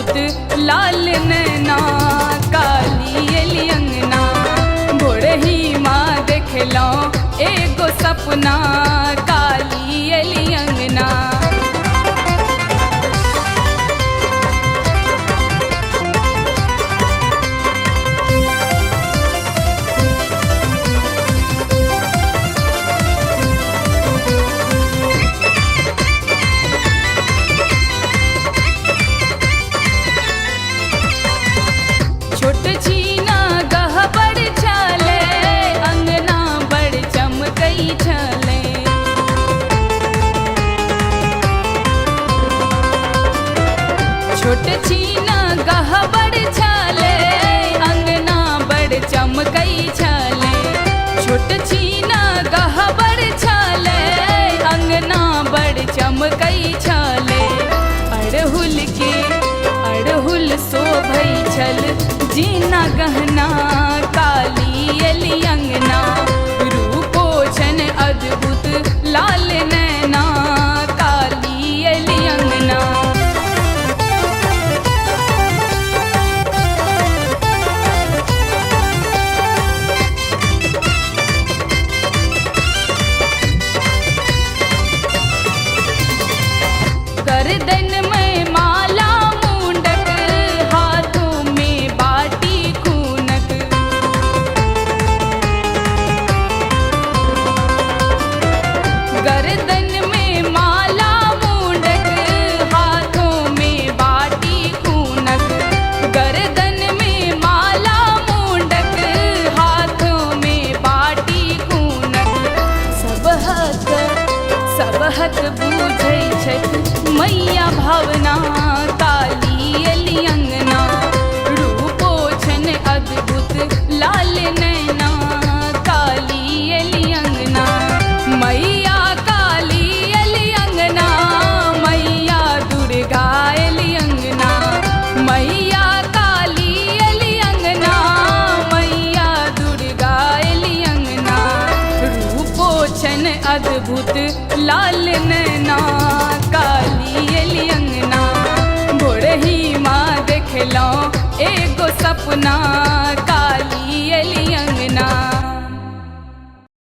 अद्भुत लाल नैना काली एली अंगना। भोरही माँ देखलो एगो सपना काली एली अंगना। छोट छीना गह बड़ छले अंगना बड़ चमकई छले। छोट छीना गह बड़ छले अंगना बड़ चमकई छले। छोट छीना गह बड़ छले अंगना बड़ चमकई छले। अड़हुल शोभई छल जीना गहना काली एली अंगना। रूपोछन अद्भुत लाल नैना काली एली अंगना। गर्दन में माला मुंडक हाथों में बाटी खूनक। गर्दन में माला मुंडक हाथों में बाटी खूनक। गर्दन में माला मुंडक हाथों में बाटी खूनक। सब हक बूझै छथि मैया भावना काली एली अंगना। रूपोछन अद्भुत लाल नैना काली एली अंगना। मैया काली एली अंगना मैया दुर्गा एली अंगना। मैया काली एली अंगना मैया दुर्गा एली अंगना। रूपोछन अद्भुत लाल नैना काली एली अंगना। भोरही माँ देखलो एगो सपना का